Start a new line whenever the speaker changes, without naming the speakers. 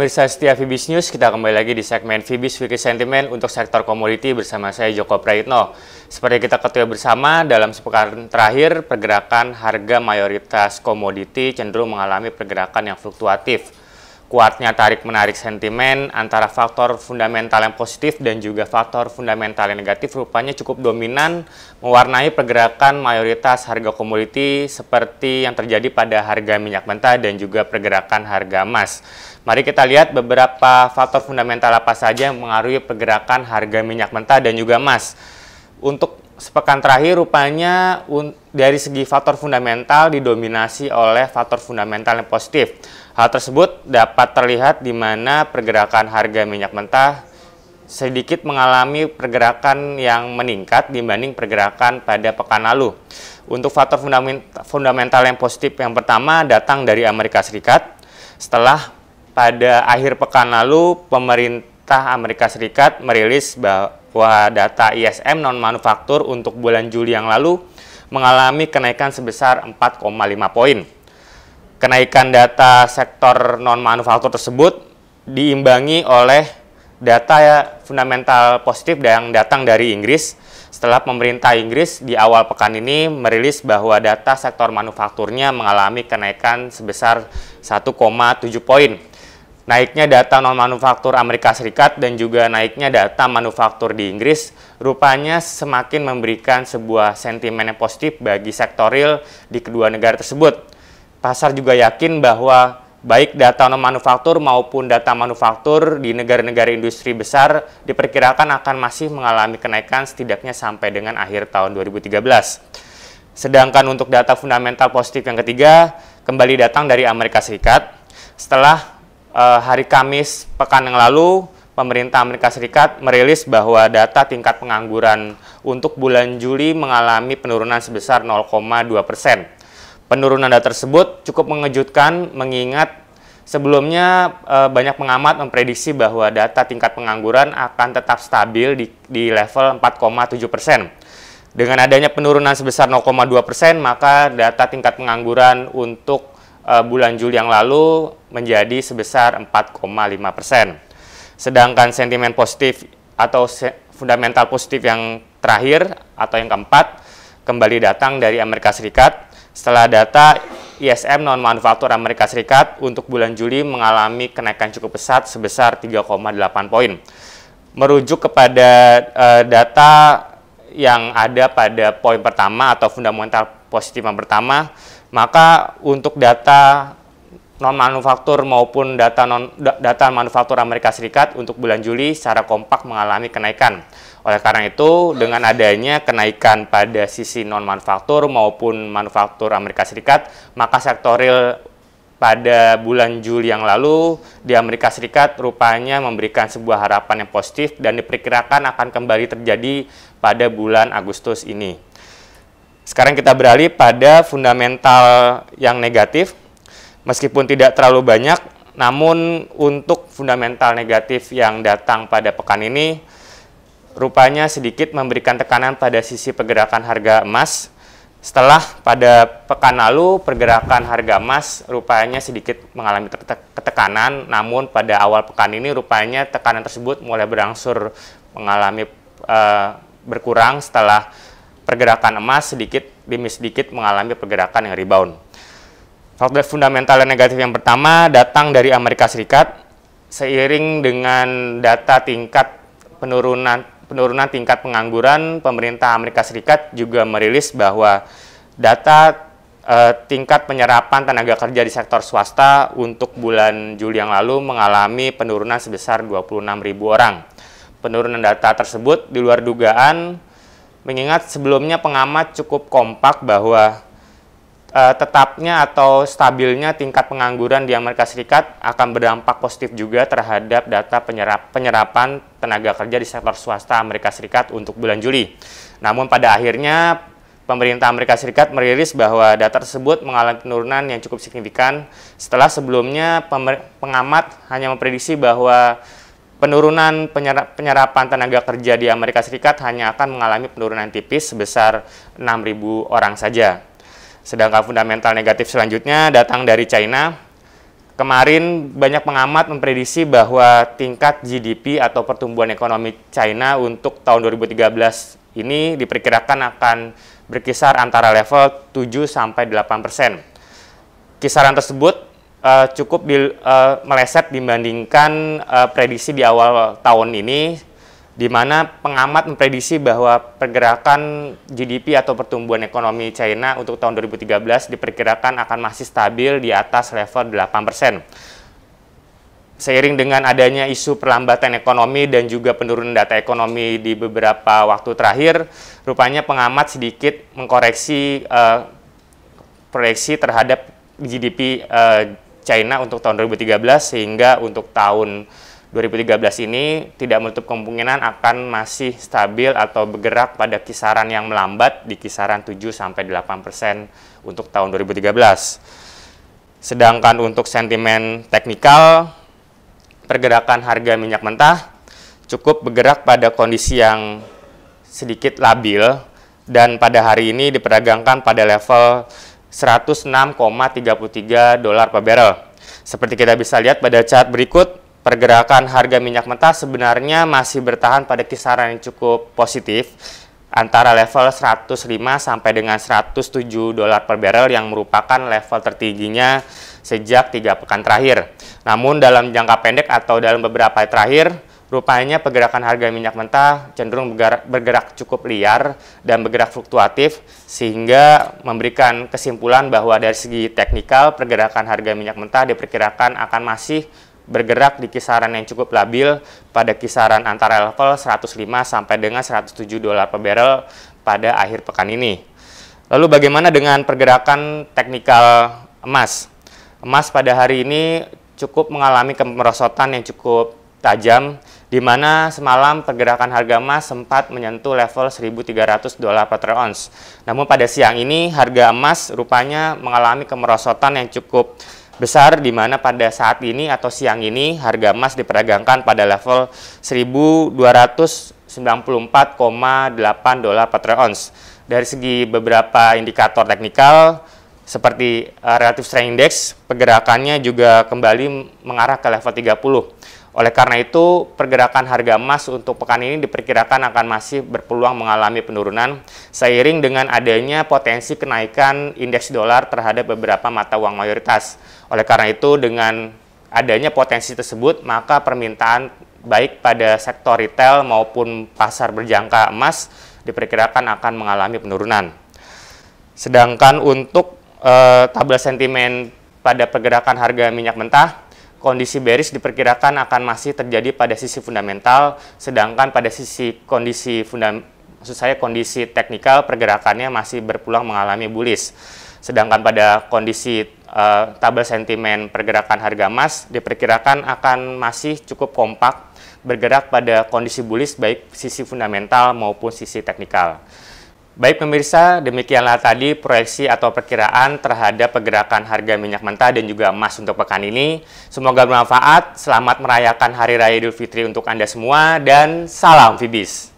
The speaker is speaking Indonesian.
pemirsa setia Fibis News, kita kembali lagi di segmen Fibis Weekly Sentiment untuk sektor komoditi bersama saya Joko Prayitno. Seperti kita ketahui bersama, dalam sepekan terakhir pergerakan harga mayoritas komoditi cenderung mengalami pergerakan yang fluktuatif. Kuatnya tarik-menarik sentimen antara faktor fundamental yang positif dan juga faktor fundamental yang negatif rupanya cukup dominan mewarnai pergerakan mayoritas harga komoditi seperti yang terjadi pada harga minyak mentah dan juga pergerakan harga emas. Mari kita lihat beberapa faktor fundamental apa saja yang mengaruhi pergerakan harga minyak mentah dan juga emas. Untuk sepekan terakhir rupanya dari segi faktor fundamental didominasi oleh faktor fundamental yang positif. Hal tersebut dapat terlihat di mana pergerakan harga minyak mentah sedikit mengalami pergerakan yang meningkat dibanding pergerakan pada pekan lalu. Untuk faktor fundamental yang positif yang pertama datang dari Amerika Serikat. Setelah pada akhir pekan lalu pemerintah Amerika Serikat merilis bahwa data ISM non-manufaktur untuk bulan Juli yang lalu mengalami kenaikan sebesar 4,5 poin. Kenaikan data sektor non-manufaktur tersebut diimbangi oleh data fundamental positif yang datang dari Inggris setelah pemerintah Inggris di awal pekan ini merilis bahwa data sektor manufakturnya mengalami kenaikan sebesar 1,7 poin. Naiknya data non-manufaktur Amerika Serikat dan juga naiknya data manufaktur di Inggris rupanya semakin memberikan sebuah sentimen yang positif bagi sektor real di kedua negara tersebut. Pasar juga yakin bahwa baik data non-manufaktur maupun data manufaktur di negara-negara industri besar diperkirakan akan masih mengalami kenaikan setidaknya sampai dengan akhir tahun 2013. Sedangkan untuk data fundamental positif yang ketiga kembali datang dari Amerika Serikat. Setelah hari Kamis pekan yang lalu, pemerintah Amerika Serikat merilis bahwa data tingkat pengangguran untuk bulan Juli mengalami penurunan sebesar 0,2%. Penurunan data tersebut cukup mengejutkan mengingat sebelumnya banyak pengamat memprediksi bahwa data tingkat pengangguran akan tetap stabil di level 4,7%. Dengan adanya penurunan sebesar 0,2%, maka data tingkat pengangguran untuk bulan Juli yang lalu menjadi sebesar 4,5%. Sedangkan sentimen positif atau fundamental positif yang terakhir atau yang keempat kembali datang dari Amerika Serikat. Setelah data ISM non-manufaktur Amerika Serikat untuk bulan Juli mengalami kenaikan cukup pesat sebesar 3,8 poin. Merujuk kepada data yang ada pada poin pertama atau fundamental positif yang pertama, maka untuk data non-manufaktur maupun data manufaktur Amerika Serikat untuk bulan Juli secara kompak mengalami kenaikan. Oleh karena itu, dengan adanya kenaikan pada sisi non-manufaktur maupun manufaktur Amerika Serikat, maka sektor real pada bulan Juli yang lalu di Amerika Serikat rupanya memberikan sebuah harapan yang positif dan diperkirakan akan kembali terjadi pada bulan Agustus ini. Sekarang kita beralih pada fundamental yang negatif. Meskipun tidak terlalu banyak, namun untuk fundamental negatif yang datang pada pekan ini, rupanya sedikit memberikan tekanan pada sisi pergerakan harga emas. Setelah pada pekan lalu, pergerakan harga emas rupanya sedikit mengalami ketekanan, namun pada awal pekan ini rupanya tekanan tersebut mulai berangsur mengalami berkurang setelah pergerakan emas sedikit demi sedikit mengalami pergerakan yang rebound. Faktor fundamental yang negatif yang pertama datang dari Amerika Serikat. Seiring dengan data tingkat penurunan tingkat pengangguran, pemerintah Amerika Serikat juga merilis bahwa data tingkat penyerapan tenaga kerja di sektor swasta untuk bulan Juli yang lalu mengalami penurunan sebesar 26.000 orang. Penurunan data tersebut di luar dugaan, mengingat sebelumnya pengamat cukup kompak bahwa tetapnya atau stabilnya tingkat pengangguran di Amerika Serikat akan berdampak positif juga terhadap data penyerapan tenaga kerja di sektor swasta Amerika Serikat untuk bulan Juli. Namun pada akhirnya pemerintah Amerika Serikat merilis bahwa data tersebut mengalami penurunan yang cukup signifikan setelah sebelumnya pengamat hanya memprediksi bahwa penurunan penyerapan tenaga kerja di Amerika Serikat hanya akan mengalami penurunan tipis sebesar 6.000 orang saja. Sedangkan fundamental negatif selanjutnya datang dari China. Kemarin banyak pengamat memprediksi bahwa tingkat GDP atau pertumbuhan ekonomi China untuk tahun 2013 ini diperkirakan akan berkisar antara level 7-8%. Kisaran tersebut cukup meleset dibandingkan prediksi di awal tahun ini, di mana pengamat memprediksi bahwa pergerakan GDP atau pertumbuhan ekonomi China untuk tahun 2013 diperkirakan akan masih stabil di atas level 8%. Seiring dengan adanya isu perlambatan ekonomi dan juga penurunan data ekonomi di beberapa waktu terakhir, rupanya pengamat sedikit mengkoreksi proyeksi terhadap GDP China untuk tahun 2013, sehingga untuk tahun 2013 ini tidak menutup kemungkinan akan masih stabil atau bergerak pada kisaran yang melambat di kisaran 7-8% untuk tahun 2013. Sedangkan untuk sentimen teknikal, pergerakan harga minyak mentah cukup bergerak pada kondisi yang sedikit labil dan pada hari ini diperdagangkan pada level 106,33 dolar per barrel. Seperti kita bisa lihat pada chart berikut, pergerakan harga minyak mentah sebenarnya masih bertahan pada kisaran yang cukup positif antara level 105 sampai dengan 107 dolar per barrel yang merupakan level tertingginya sejak 3 pekan terakhir. Namun dalam jangka pendek atau dalam beberapa hari terakhir, rupanya pergerakan harga minyak mentah cenderung bergerak cukup liar dan bergerak fluktuatif, sehingga memberikan kesimpulan bahwa dari segi teknikal pergerakan harga minyak mentah diperkirakan akan masih bergerak di kisaran yang cukup labil pada kisaran antara level 105 sampai dengan 107 dolar per barrel pada akhir pekan ini. Lalu bagaimana dengan pergerakan teknikal emas? Emas pada hari ini cukup mengalami kemerosotan yang cukup tajam, di mana semalam pergerakan harga emas sempat menyentuh level 1.300 dolar per troy ounce. Namun pada siang ini harga emas rupanya mengalami kemerosotan yang cukup besar, di mana pada saat ini atau siang ini harga emas diperdagangkan pada level 1.294,8 dolar per troy ounce. Dari segi beberapa indikator teknikal seperti relative strength index, pergerakannya juga kembali mengarah ke level 30. Oleh karena itu, pergerakan harga emas untuk pekan ini diperkirakan akan masih berpeluang mengalami penurunan seiring dengan adanya potensi kenaikan indeks dolar terhadap beberapa mata uang mayoritas. Oleh karena itu, dengan adanya potensi tersebut, maka permintaan baik pada sektor retail maupun pasar berjangka emas diperkirakan akan mengalami penurunan. Sedangkan untuk tabel sentimen pada pergerakan harga minyak mentah, kondisi bearish diperkirakan akan masih terjadi pada sisi fundamental, sedangkan pada sisi kondisi teknikal pergerakannya masih berpeluang mengalami bullish. Sedangkan pada kondisi tabel sentimen pergerakan harga emas diperkirakan akan masih cukup kompak bergerak pada kondisi bullish baik sisi fundamental maupun sisi teknikal. Baik pemirsa, demikianlah tadi proyeksi atau perkiraan terhadap pergerakan harga minyak mentah dan juga emas untuk pekan ini. Semoga bermanfaat, selamat merayakan Hari Raya Idul Fitri untuk Anda semua, dan salam Fibis.